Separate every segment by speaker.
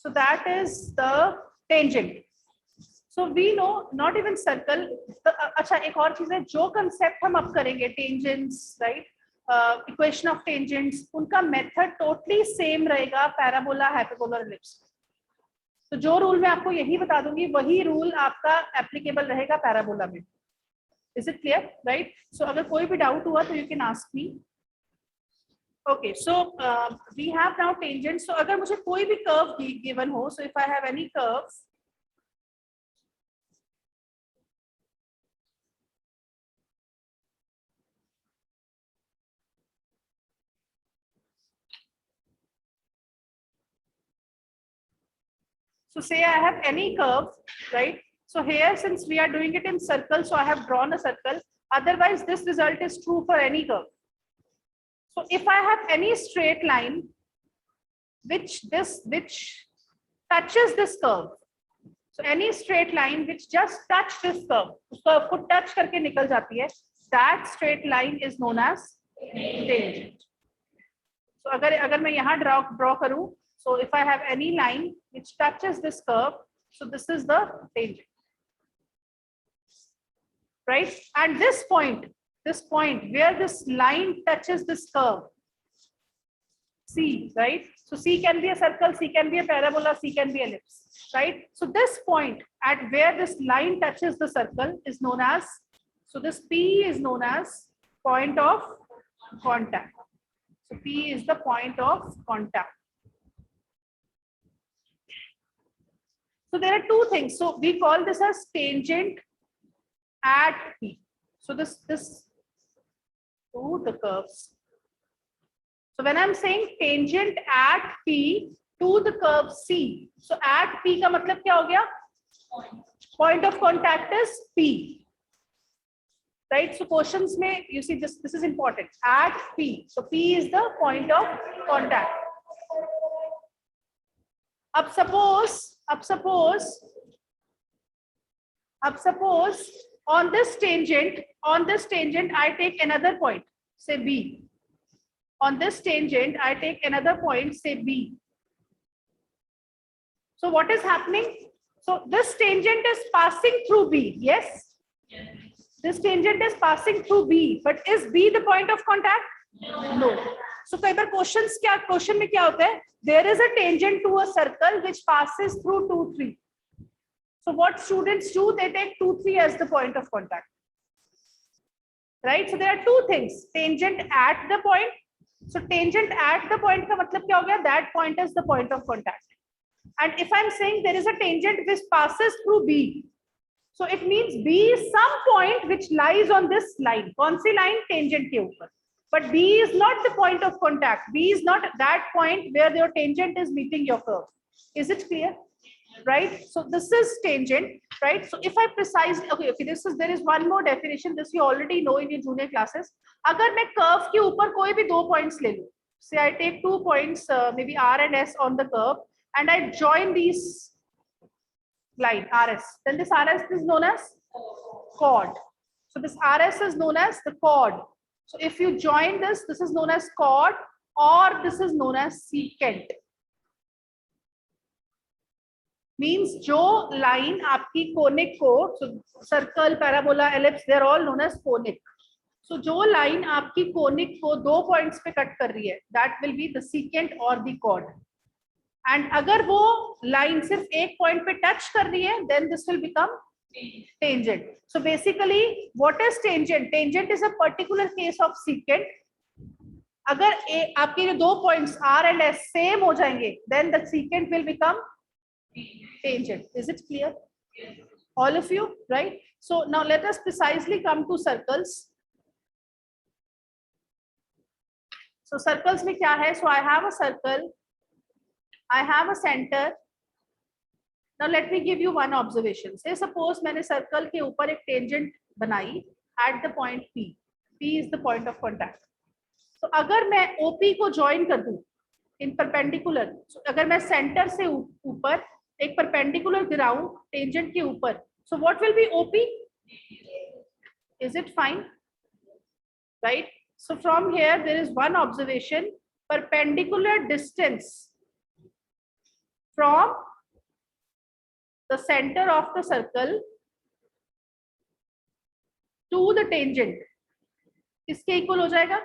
Speaker 1: So that is the tangent. So we know not even circle. अच्छा एक और चीज है, जो कंसेप्ट हम अब करेंगे tangents, right, equation of tangents, उनका मेथड टोटली सेम रहेगा पैराबोला, हाइपरबोला, एलिप्स। तो जो रूल मैं आपको यही बता दूंगी वही रूल आपका एप्लीकेबल रहेगा पैराबोला में। Is it clear, right? So अगर कोई भी डाउट हुआ तो you can ask me. Okay, so we have now tangent. So अगर मुझे कोई भी कर्व गिवन हो, so if I have any curve, so say I have any curve, right? So here, since we are doing it in circle, so I have drawn a circle. Otherwise this result is true for any curve. So if I have any straight line which touches this curve, so any straight line which just touch this curve, उस curve को touch करके निकल जाती है, that straight line is known as tangent. So अगर मैं यहाँ draw करूँ, so if I have any line which touches this curve, so this is the tangent, right? And this point where this line touches this curve, C, right? So C can be a circle, C can be a parabola, C can be ellipse, right? So this point at where this line touches the circle is known as, so this P is known as point of contact. So P is the point of contact. So there are two things. So we call this as tangent at P. So this to the curves. So when I'm saying tangent at P to the curve C, so at P का मतलब क्या हो गया? Point of contact is P, right? So questions में you see this is important. At P, so P is the point of contact. अब suppose on this tangent I take another point, say B. On this tangent I take another point, say B. So what is happening? So this tangent is passing through B. Yes? This tangent is passing through B, but is B the point of contact? No. So कई बार question में क्या होता है? There is a tangent to a circle which passes through 2, 3. So what students do? They take 2, 3 as the point of contact, right? So there are two things: tangent at the point. So tangent at the point का मतलब क्या हो गया? That point is the point of contact. And if I'm saying there is a tangent which passes through B, so it means B is some point which lies on this line. कौन सी line? Tangent के ऊपर. But B is not the point of contact. B is not that point where your tangent is meeting your curve. Is it clear? Right? So this is tangent, right? So if I precisely, okay, there is one more definition. This you already know in your junior classes. अगर मैं curve के ऊपर कोई भी दो points ले लूँ, say I take 2 points, maybe R and S on the curve, and I join these line RS, then this RS is known as chord. So this RS is known as the chord. So if you join this is known as chord, or this is known as secant. Means जो line आपकी conic को, so circle, parabola, ellipse, they are all known as conic. So जो line आपकी conic को दो points पे cut कर रही है, that will be the secant or the chord. And अगर वो line सिर्फ एक point पे touch कर रही है, then this will become tangent. So basically what is tangent? Tangent is a particular case of secant. अगर आपके दो points R and S same हो जाएंगे, then the secant will become tangent. Is it clear? All of you, right? So now let us precisely come to circles. So circles में क्या है? So I have a circle, I have a center. Now let me give you one observation. Say suppose मैंने circle के ऊपर एक tangent बनाई at the point P. P is the point of contact. So अगर मैं OP को join कर दूं in perpendicular, so अगर मैं center से ऊपर एक perpendicular गिराऊं tangent के ऊपर, so what will be OP? Is it fine? Right? So from here there is one observation: perpendicular distance from the center of the circle to the tangent किसके equal हो जाएगा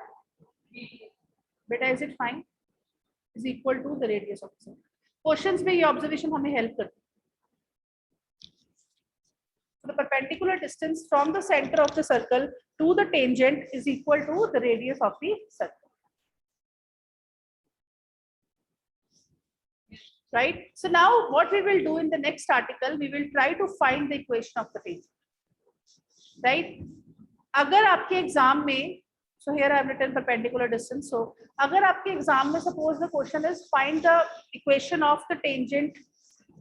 Speaker 1: बेटा? Is it fine? Is equal to the radius of the circle. Questions में ये observation हमें help करती है. The perpendicular distance from the center of the circle to the tangent is equal to the radius of the circle. Right? So now what we will do in the next article, we will try to find the equation of the tangent. Right? अगर आपके exam में, so here I have written perpendicular distance. So अगर आपके exam में suppose the question is find the equation of the tangent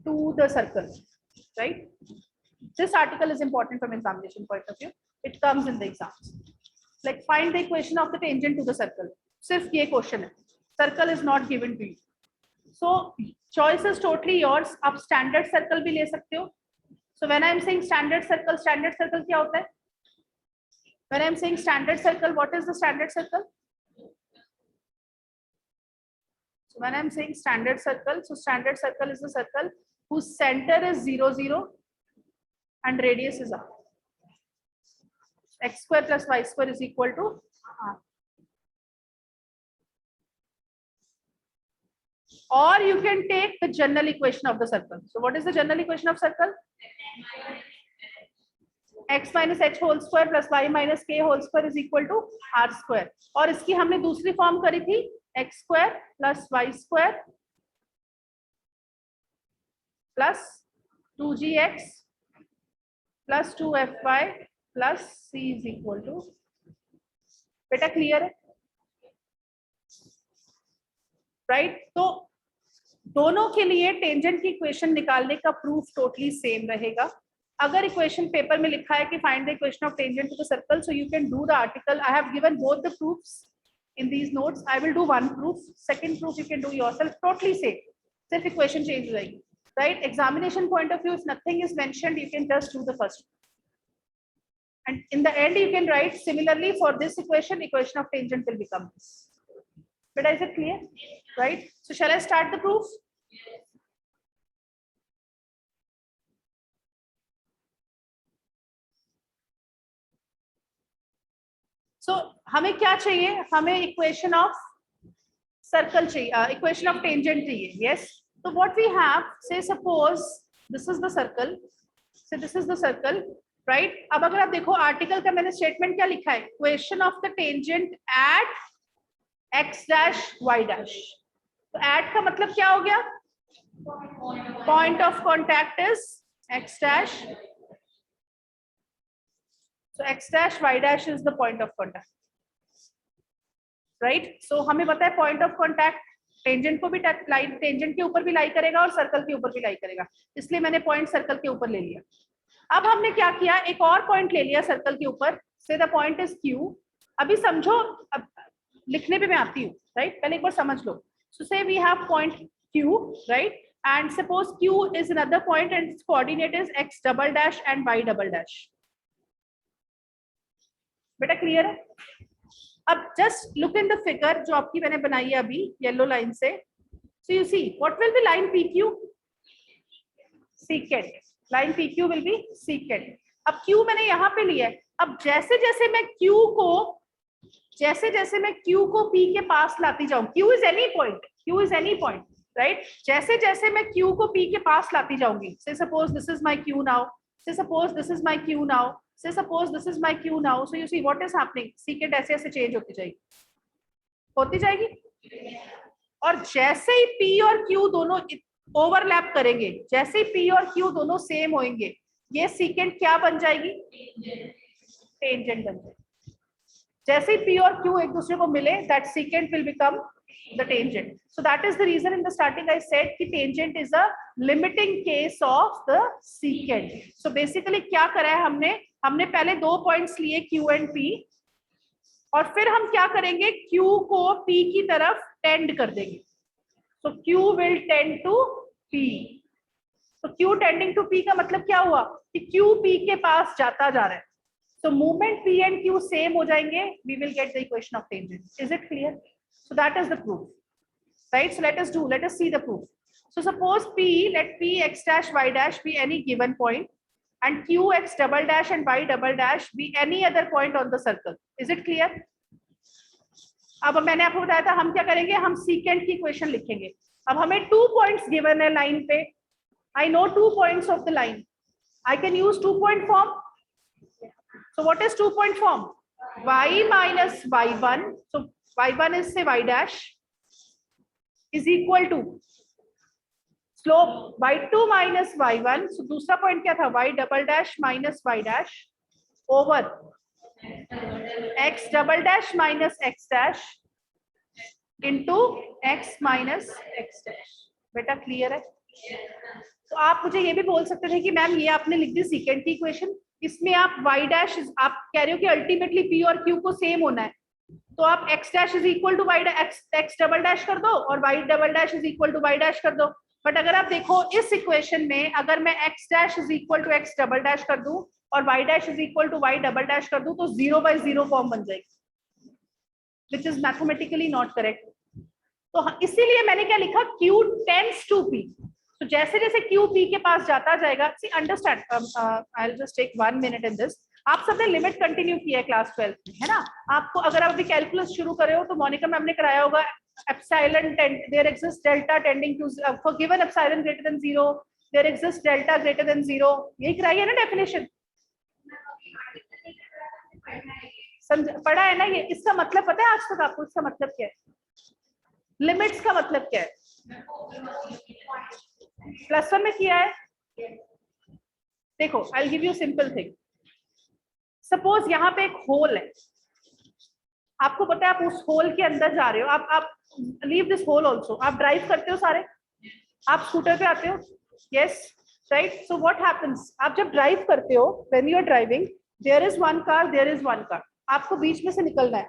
Speaker 1: to the circle, right? This article is important from examination point of view. It comes in the exams. Like find the equation of the tangent to the circle. सिर्फ ये question है. Circle is not given to you. So choice is totally yours. आप standard circle भी ले सकते हो. So when I am saying standard circle क्या होता है? When I am saying standard circle, what is the standard circle? So when I am saying standard circle, so standard circle is the circle whose center is 0, 0. And radius is r. X square plus y square is equal to r. Or you can take the general equation of the circle. So what is the general equation of circle? X minus h whole square plus y minus k whole square is equal to r square. और इसकी हमने दूसरी form करी थी x square plus y square plus 2gx plus 2fy plus c is equal to. बेटा clear है? Right? तो दोनों के लिए टेंजेंट की इक्वेशन निकालने का प्रूफ टोटली सेम रहेगा. अगर इक्वेशन पेपर में लिखा है कि find the equation of tangent to the circle, so you can do the article. I have given both the proofs in these notes. I will do one proof. Second proof you can do yourself. Totally same. सिर्फ equation change हो जाएगी. Right? Examination point of view, if nothing is mentioned, you can just do the first. And in the end, you can write similarly for this equation of tangent will become this. But is it clear? Right? So shall I start the proof? So हमें क्या चाहिए? हमें equation of circle चाहिए, equation of tangent चाहिए. Yes. So what we have, say suppose this is the circle. So this is the circle, right? अब अगर आप देखो आर्टिकल का मैंने स्टेटमेंट क्या लिखा है? Equation of the tangent at x dash y dash. तो एट का मतलब क्या हो गया? Point of contact is x dash. So x dash y dash is the point of contact, right? So हमें पता है point of contact टेंजेंट को भी लाइन टेंजेंट के ऊपर भी लाई करेगा और सर्कल के ऊपर भी लाई करेगा, इसलिए मैंने पॉइंट सर्कल के ऊपर ले लिया. अब हमने क्या किया? एक और पॉइंट ले लिया सर्कल के ऊपर. से द पॉइंट इज Q. अभी समझो, अब लिखने पे मैं आती हूँ, राइट? पहले एक बार समझ लो. So say we have point Q, right? And suppose Q is another point and its coordinate is x double dash and y double dash. बेटा क्लियर है? अब just look in the figure जो आपकी मैंने बनाई है अभी येलो लाइन से. So you see what will be line PQ? Secant. Line PQ will be secant. अब Q मैंने यहाँ पे लिया है. अब जैसे जैसे मैं Q को P के पास लाती जाऊं, Q is any point, right? जैसे जैसे मैं Q को P के पास लाती जाऊंगी, say suppose this is my Q now, say suppose this is my Q now, say suppose this is my Q now. So you see what is happening? Secant ऐसे ऐसे change होती जाएगी. और जैसे ही P और Q दोनों overlap करेंगे, जैसे ही P और Q दोनों सेम होंगे, ये secant क्या बन जाएगी? टेंजेंट बन जाएगी. जैसे ही P और Q एक दूसरे को मिले, that secant will become the tangent. So that is the reason in the starting I said कि tangent is a limiting case of the secant. So basically क्या करा है हमने पहले दो पॉइंट्स लिए Q एंड P, और फिर हम क्या करेंगे? Q को P की तरफ टेंड कर देंगे. So Q will tend to P. So Q tending to P का मतलब क्या हुआ? कि Q P के पास जाता जा रहा है. So movement P and Q same हो जाएंगे. We will get the equation of tangent. Is it clear? So that is the proof, right? So let us see the proof. So suppose P, let P x dash y dash be any given point and Q x double dash and y double dash be any other point on the circle. Is it clear? अब मैंने आपको बताया था हम क्या करेंगे, हम secant की इक्वेशन लिखेंगे. अब हमें 2 points given है line पे. I know 2 points of the line. I can use 2-point form. So what is 2-point form? Y minus y1. So y1 is say y dash is equal to slope y2 minus y1. So दूसरा point क्या था? Y double dash minus y dash over x double dash minus x dash into x minus x dash. बेटा clear है? तो आप मुझे ये भी बोल सकते थे कि मैम ये आपने लिख दी सेकेंड की इक्वेशन, इसमें आप y डैश, आप कह रहे हो कि अल्टीमेटली p और q को सेम होना है, तो आप x dash is equal to y x double dash कर दो और y double dash is equal to y dash कर दो. बट अगर आप देखो इस इक्वेशन में अगर मैं x dash is equal to x double dash कर दूं और y dash is equal to y double dash कर दूं तो 0/0 फॉर्म बन जाएगी, which is mathematically not correct. तो इसीलिए मैंने क्या लिखा, q टेंड्स टू p. तो जैसे जैसे Q P के पास जाता जाएगा, see understand, I will just take 1 minute in this. आप सबने लिमिट कंटिन्यू किया है क्लास 12 में, है ना? आपको अगर आप अभी कैलकुलस शुरू कर रहे हो तो मोनिका मैम ने कराया होगा epsilon there exist delta tending to for given epsilon greater than 0 there exist delta greater than 0. यही कराई है ना डेफिनेशन? समझ पढ़ा है ना ये? इसका मतलब पता है आज तक आपको इसका मतलब क्या है? लिमिट्स का मतलब क्या है? +1 में किया है. देखो I will give you simple thing. Suppose यहाँ पे एक होल है, आपको पता है आप उस होल के अंदर जा रहे हो, आप लीव दिस होल आल्सो. आप ड्राइव करते हो सारे, आप स्कूटर पे आते हो, yes right. So what happens, आप जब ड्राइव करते हो, when you are driving there is one car, there is one car, आपको बीच में से निकलना है,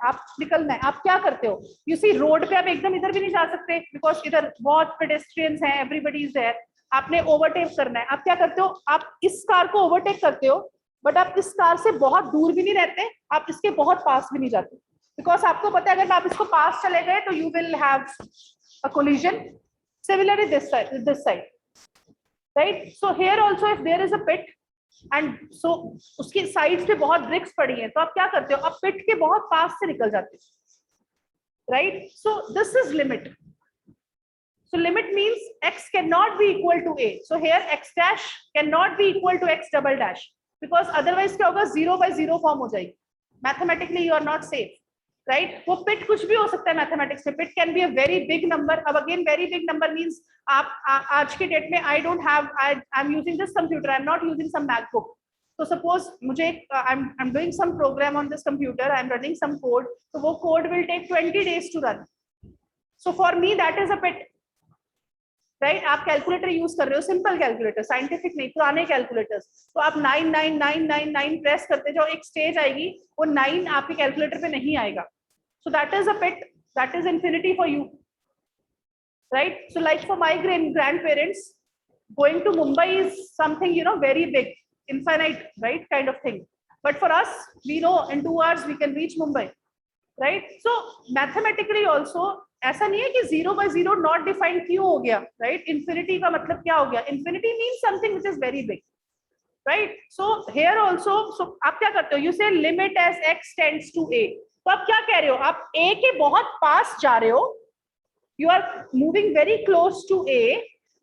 Speaker 1: आप क्या करते हो? यू सी रोड पे आप एकदम इधर भी नहीं जा सकते बिकॉज इधर बहुत पेडेस्ट्रियंस हैं, एवरीबडी इज देयर. आपने ओवरटेक करना है, आप क्या करते हो? आप इस कार को ओवरटेक करते हो बट आप इस कार से बहुत दूर भी नहीं रहते, आप इसके बहुत पास भी नहीं जाते बिकॉज आपको पता है अगर आप इसको पास चले गए तो you will have a collision. Similarly this side right. So here also if there is a pit and so उसकी साइड्स पे बहुत ब्रिक्स पड़ी हैं, तो आप क्या करते हो? आप पिट के बहुत पास से निकल जाते हो, right. So this is limit. So limit means x cannot be equal to a. So here x dash cannot be equal to x double dash because otherwise क्या होगा? 0/0 फॉर्म हो जाएगी. Mathematically you are not safe, right? वो पिट कुछ भी हो सकता है मैथमेटिक्स में. Pit can be a very big number. अब again very big number means आप आज के डेट में I don't have, I am using this computer, I am not using some MacBook. तो सपोज मुझे I am doing some program on this computer, I am running some code, तो वो code will take 20 days to run. So for me that is a pit, right. आप calculator use कर रहे हो, simple calculator, scientific नहीं, पुराने calculators. तो आप 99999 प्रेस करते जाओ, एक स्टेज आएगी वो 9 आपके कैलकुलेटर पे नहीं आएगा. So that is a pit, that is infinity for you, right. So like for my grand parents going to Mumbai is something you know very big, infinite, right, kind of thing. But for us we know in 2 hours we can reach Mumbai, right. So mathematically also ऐसा नहीं है कि 0/0 not defined क्यों हो गया, right. Infinity का मतलब क्या हो गया? Infinity means something which is very big, right. So here also, so आप क्या करते हो? You say limit as x tends to a. तो आप क्या कह रहे हो? आप a के बहुत पास जा रहे हो, you are moving very close to a,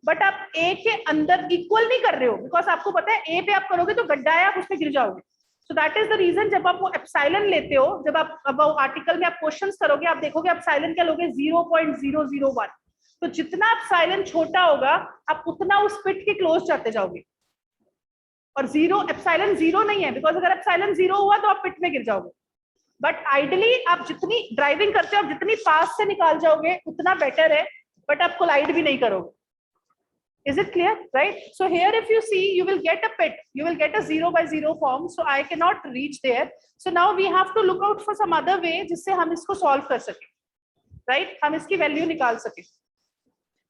Speaker 1: but आप a के अंदर इक्वल नहीं कर रहे हो बिकॉज आपको पता है a पे आप करोगे तो गड्ढा है, आप उसमें गिर जाओगे. So that is the reason जब आप वो एप्सिलॉन लेते हो, जब आप अब आर्टिकल में आप क्वेश्चंस करोगे आप देखोगे एप्सिलॉन क्या लोगे? 0.001. तो जितना एप्सिलॉन छोटा होगा आप उतना उस पिट के क्लोज जाते जाओगे. और 0 एप्सिलॉन 0 नहीं है बिकॉज अगर एप्सिलॉन 0 हुआ तो आप पिट में गिर जाओगे. बट आइडियली आप जितनी ड्राइविंग करते हो आप जितनी पास से निकाल जाओगे उतना बेटर है, बट आप कोलाइड भी नहीं करोगे. Is it clear, right? So here if you see you will get a pit, you will get a 0/0 form, so I cannot reach there. So now we have to look out for some other way जिससे हम इसको solve कर सकें, right? हम इसकी value निकाल सकें.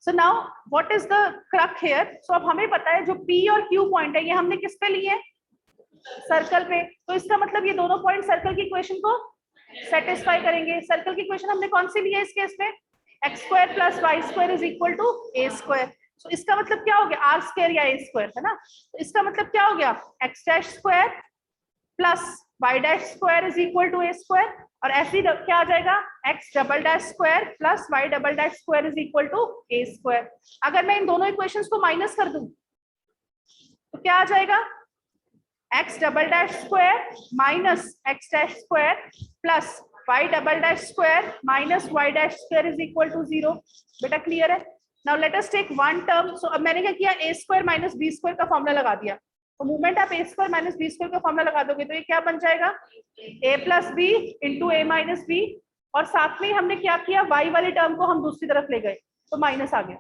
Speaker 1: So now what is the crux here? So अब हमें पता है जो P और Q point है ये हमने किस पे लिए? सर्कल पे. तो इसका मतलब ये दोनों पॉइंट सर्कल की इक्वेशन को सेटिस्फाई करेंगे. सर्कल की इक्वेशन हमने कौन सी ली है इस केस में? x² + y² = a². सो इसका मतलब क्या हो गया, आर स्क्वायर या ए स्क्वायर, है ना। तो इसका मतलब क्या हो गया, x dash square plus y dash square is equal to a square, और ऐसे ही क्या आ जाएगा, x double dash square plus y double dash square is equal to a square. अगर मैं इन दोनों इक्वेशंस को माइनस कर दूं तो क्या आ जाएगा, x double dash square minus x dash square plus y double dash square minus y dash square is equal to 0। बेटा क्लियर है। Now let us take one term. So अब मैंने क्या किया, a square minus b square का formula लगा दिया। तो मूवमेंट आप a square minus b square का फॉर्मूला लगा दोगे तो ये क्या बन जाएगा, a plus b into A minus B, और साथ में हमने क्या किया, वाई वाली टर्म को हम दूसरी तरफ ले गए तो माइनस आ गया।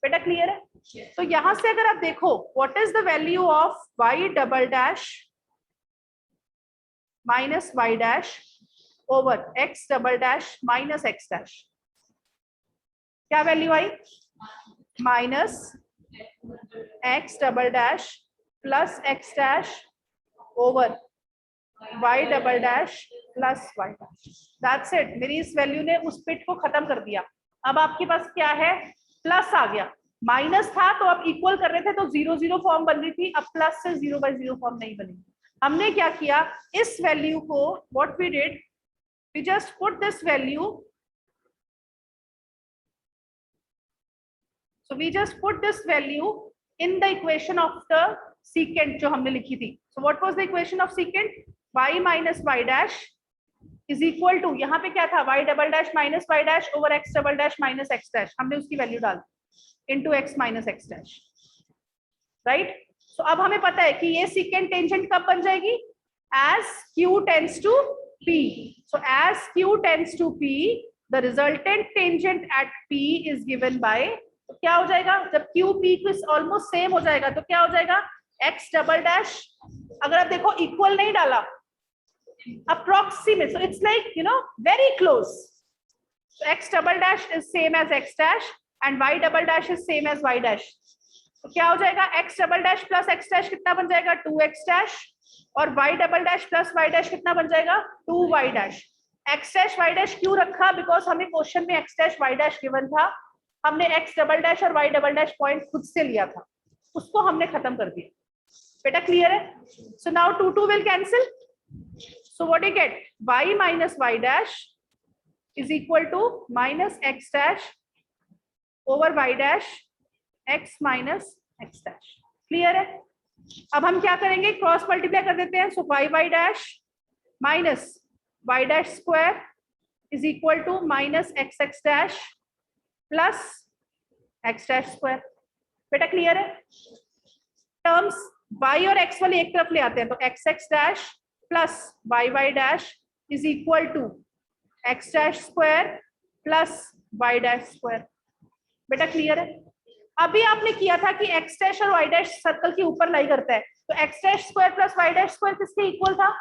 Speaker 1: बेटा क्लियर है। तो यहां से अगर आप देखो, what is the value of y double dash minus y dash over x double dash minus x dash, क्या वैल्यू आई, minus x double dash plus x dash over y double dash plus y dash. That's it. मेरी इस value ने उस bit को खत्म कर दिया। अब आपके पास क्या है, प्लस आ गया, माइनस था तो आप इक्वल कर रहे थे तो 0 0 फॉर्म बन रही थी, अब प्लस से 0 बाय 0 फॉर्म नहीं बनेगी। हमने क्या किया, इस वैल्यू को, what we did, we just put this value, so we just put this value in the equation of the secant जो हमने लिखी थी। so what was the equation of secant, y minus y dash is equal to, यहाँ पे क्या था, y double dash minus y dash over x double dash minus x dash, हमने उसकी वैल्यू डाल into x minus x dash, right। so अब हमें पता है कि ये secant tangent कब बन जाएगी, as q tends to p। so as q tends to p, the resultant tangent at p is given by, तो क्या हो जाएगा, जब क्यू पी ऑलमोस्ट सेम हो जाएगा तो क्या हो जाएगा, एक्स डबल डैश, अगर आप देखो इक्वल नहीं डाला, approximate, so it's like you know very close. So x double dash is same as x dash and y double dash is same as y dash. तो क्या हो जाएगा, x double dash plus x dash कितना बन जाएगा, 2x dash, और y double dash plus y dash कितना बन जाएगा, 2y dash. X dash y dash क्यों रखा, बिकॉज हमें क्वेश्चन में x dash y dash given था, हमने एक्स डबल डैश और वाई डबल डैश पॉइंट खुद से लिया था, उसको हमने खत्म कर दिया। बेटा क्लियर है। So now 2 2 will cancel, so what you get, y minus y dash is equal to minus x dash over y dash x minus x dash. Clear है। अब हम क्या करेंगे, क्रॉस मल्टीप्लाई कर देते हैं। So y y dash minus y dash square is equal to minus x x dash plus x dash square. बेटा clear है। टर्म्स y और x वाली एक तरफ ले आते हैं, तो x x dash plus y y dash is equal to x dash square plus y dash square. बेटा क्लियर है। अभी आपने किया था कि एक्स डैश और वाई डैश सर्कल के ऊपर लाई करता है, तो x dash square plus y dash square किसके इक्वल था,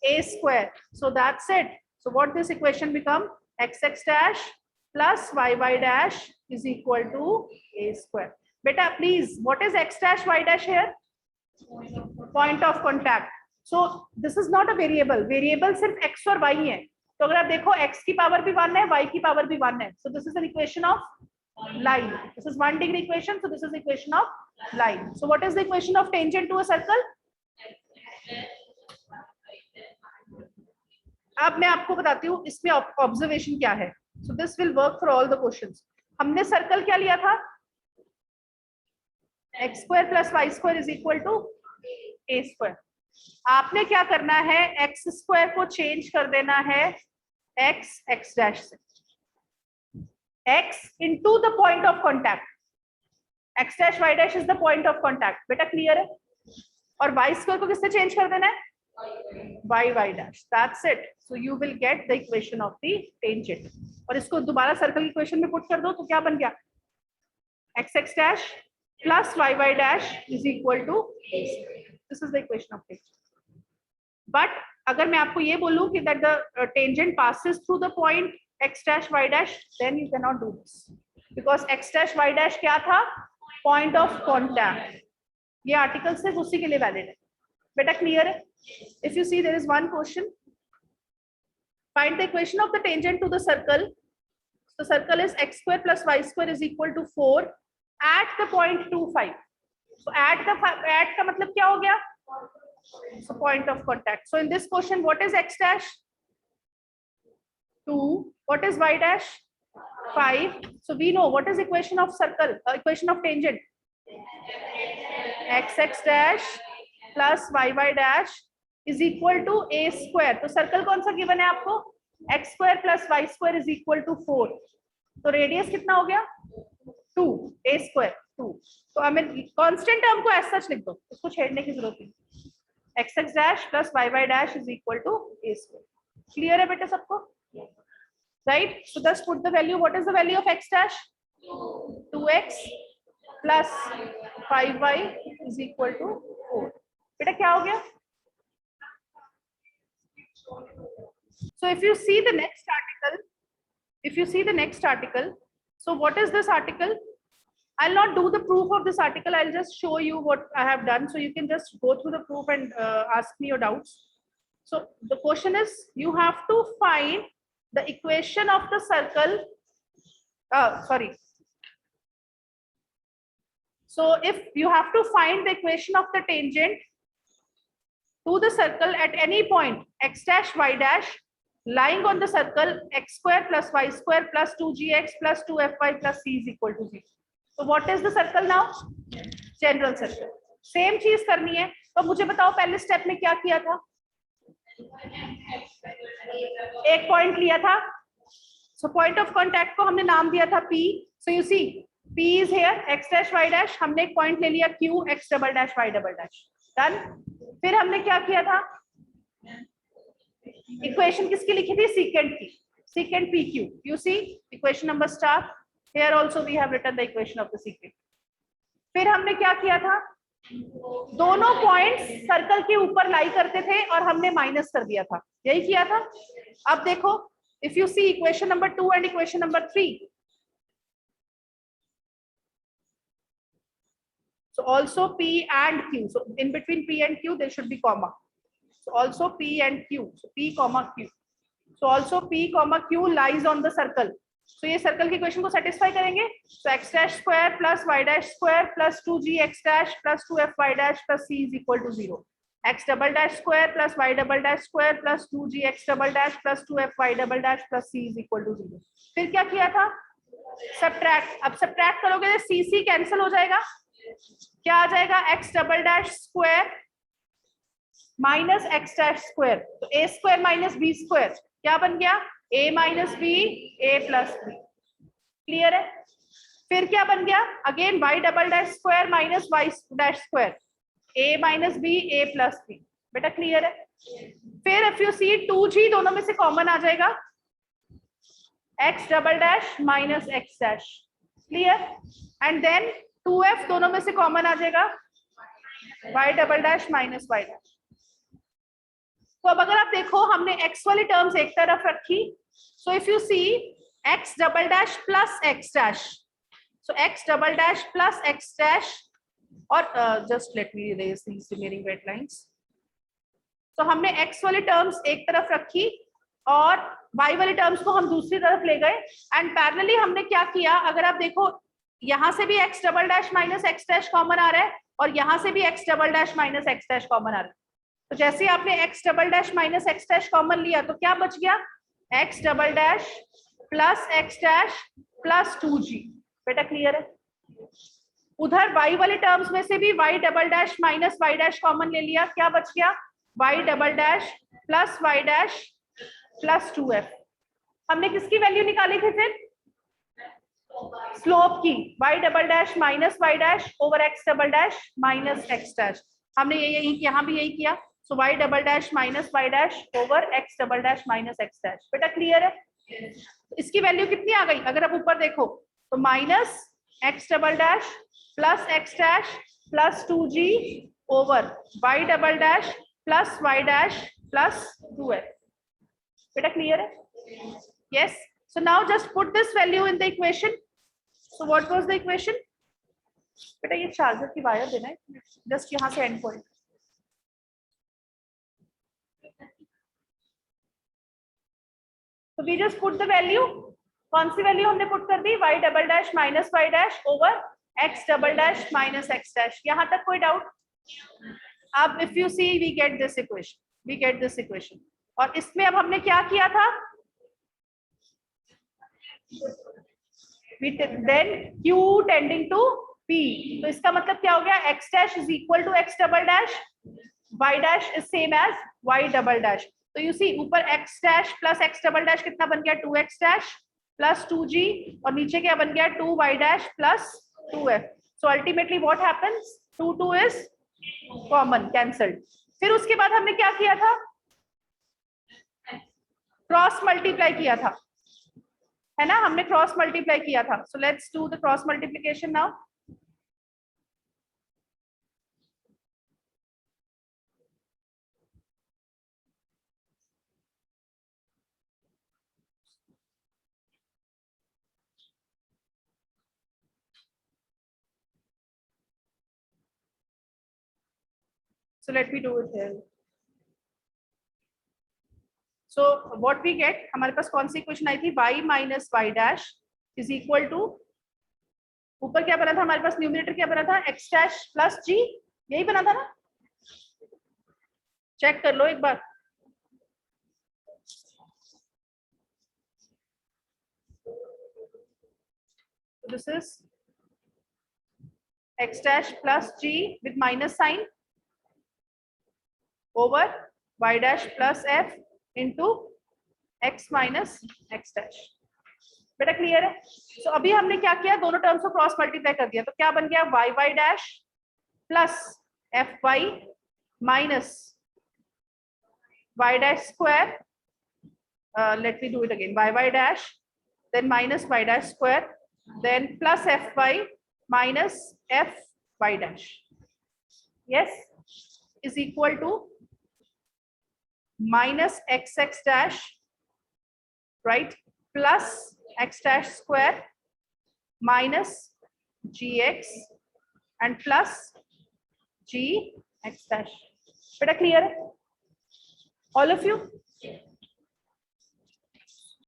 Speaker 1: a square. So that's it. So what this equation become, x x dash plus y dash is equal to a square. Beta, please, what is x dash y dash here? Point of contact. So this is not a variable. Variable सिर्फ x और y है। तो अगर आप देखो x की power भी 1 है, y की पावर भी 1 है। So this is an equation of line. This is 1 degree equation. So this is the equation of line. So what is the equation of tangent to a circle? अब मैं आपको बताती हूँ इसमें ऑब्जर्वेशन क्या है। So this will work for all the questions. हमने circle क्या लिया था, x square plus y square is equal to a square. आपने क्या करना है, x square को चेंज कर देना है x x dash से, x into the point of contact. x dash y dash is the point of contact. बेटा क्लियर है। और y square को किससे चेंज कर देना है, y y dash. That's it. So you will get the equation of the tangent. और इसको दोबारा सर्कल की इक्वेशन में पुट कर दो तो क्या बन गया, x x dash plus y y dash is equal to a. This is the equation of tangent. But अगर मैं आपको ये बोलूं कि that the tangent passes through the point x dash y dash, then you cannot do this because x dash y dash क्या था, point of contact. ये article सिर्फ उसी के लिए वैलिड है। बेटा क्लियर है। If you see, there is one question. Find the equation of the tangent to the circle. The circle is x square plus y square is equal to 4 at the point 25. So at का मतलब क्या हो गया? So point of contact. So in this question, what is x dash? 2. What is y dash? 5. So we know what is equation of circle, equation of tangent. X dash plus y dash is equal to a square. तो circle कौन सा given है आपको? x square plus y square is equal to 4. तो radius कितना हो गया? 2. a square 2. तो हमें कांस्टेंट टर्म को ऐसा सच लिख दो, इसको छेड़ने की जरूरत नहीं. x dash plus y dash is equal to a square. Clear है बेटा सबको? Right? So just put the value. What is the value of x dash? 2x plus 5y is equal to 4. बेटा क्या हो गया? So if you see the next article, so what is this article? I'll not do the proof of this article. I'll just show you what I have done. So you can just go through the proof and ask me your doubts. So the question is, you have to find the equation of the circle. So if you have to find the equation of the tangent to the circle at any point x dash y dash lying on the circle x square plus y square plus 2gx plus 2fy plus c is equal to 0. So what is the circle now? General circle. Same चीज करनी है. तो मुझे बताओ पहले step में क्या किया था? एक पॉइंट लिया था. So point of contact को हमने नाम दिया था P. So you see P is here, x dash y dash. हमने एक पॉइंट ले लिया Q, x double dash y double dash. Done. फिर हमने क्या किया था? इक्वेशन किसकी लिखी थी? Secant की. Secant PQ. You see equation number star. Here also we have written the equation of the secant. फिर हमने क्या किया था? दोनों पॉइंट्स सर्कल के ऊपर लाई करते थे और हमने माइनस कर दिया था. यही किया था. अब देखो, if you see equation number 2 and equation number 3. So also P and Q. So in between P and Q there should be comma. So also P and Q. So P comma Q. So also P comma Q lies on the circle. So ये circle की equation को satisfy करेंगे. So x dash square plus y dash square plus 2g x dash plus 2fy dash plus c is equal to 0. X double dash square plus y double dash square plus 2g x double dash plus 2fy double dash plus c is equal to 0. फिर क्या किया था? Subtract. अब subtract करोगे तो c cancel हो जाएगा. क्या आ जाएगा? x double dash square minus x dash square. तो a square minus b square क्या बन गया? a minus b a plus b. Clear है? फिर क्या बन गया? Again y double dash square minus y dash square a minus b a plus b. बेटा क्लियर है? फिर if you see 2g दोनों में से कॉमन आ जाएगा, x double dash minus x dash. Clear? And then 2f दोनों में से कॉमन आ जाएगा, y double dash minus y dash. तो अब अगर आप देखो हमने x वाली टर्म्स एक तरफ रखी. So if you see x double dash plus x dash, so x double dash plus x dash, or just let me erase these remaining red lines. So हमने x वाली टर्म्स एक तरफ रखी और y वाली टर्म्स को हम दूसरी तरफ ले गए. एंड पैरेलली हमने क्या किया? अगर आप देखो यहां से भी x double dash minus x dash common आ रहा है और यहां से भी x double dash minus x dash common आ रहा है. तो जैसे आपने x double dash minus x dash common लिया तो क्या बच गया? x double dash plus x dash plus 2g. बेटा क्लियर है? उधर y वाले टर्म्स में से भी y double dash minus y dash common ले लिया. क्या बच गया? y double dash plus y dash plus 2f. हमने किसकी वैल्यू निकाली थी फिर? स्लोप की. y double dash minus y dash over x double dash minus x dash. हमने यही यहाँ भी यही किया. सो y double dash minus y dash over x double dash minus x dash. बेटा क्लियर है? इसकी वैल्यू कितनी आ गई? अगर आप ऊपर देखो तो minus x double dash plus x dash plus 2g over y double dash plus y dash plus 2f. बेटा क्लियर है? Yes. So now just put this value in the equation. So what was the equation? बेटा ये charger की wire देना है, just यहाँ से and point. So we just put the value. कौन सी वैल्यू हमने पुट कर दी? y double dash minus y dash over x double dash minus x dash. यहां तक कोई डाउट? अब if you see we get this equation, और इसमें अब हमने क्या किया था, then q tending to p, तो इसका मतलब क्या हो गया, x dash is equal to x double dash, y dash is same as y double dash. तो यू सी ऊपर x dash plus x double dash कितना बन गया, 2x डैश प्लस 2g, और नीचे क्या बन गया, 2y dash plus 2f। So ultimately what happens, 2 is common, cancelled. फिर उसके बाद हमने क्या किया था, क्रॉस मल्टीप्लाई किया था, है ना, हमने क्रॉस मल्टीप्लाई किया था। So let's do the cross multiplication now. So let me do it here. So what we get, हमारे पास कौन सी इक्वेशन आई थी, y minus y dash is equal to, ऊपर क्या बना था हमारे पास, न्यूमरेटर क्या बना था, x डैश प्लस g, यही बना था ना, चेक कर लो एक बार। So this is x dash plus g with minus sign over y dash plus f into x minus x dash। बेटा क्लियर है? तो अभी हमने क्या किया, दोनों टर्म्स को क्रॉस मल्टीप्लाई कर दिया, तो क्या बन गया, y y dash plus f y minus y dash square, let me do it again, y y dash then minus y dash square, then plus fy minus fy dash, yes, is equal to minus xx dash, right, plus x dash square minus gx and plus gx dash। बेटा clear है all of you?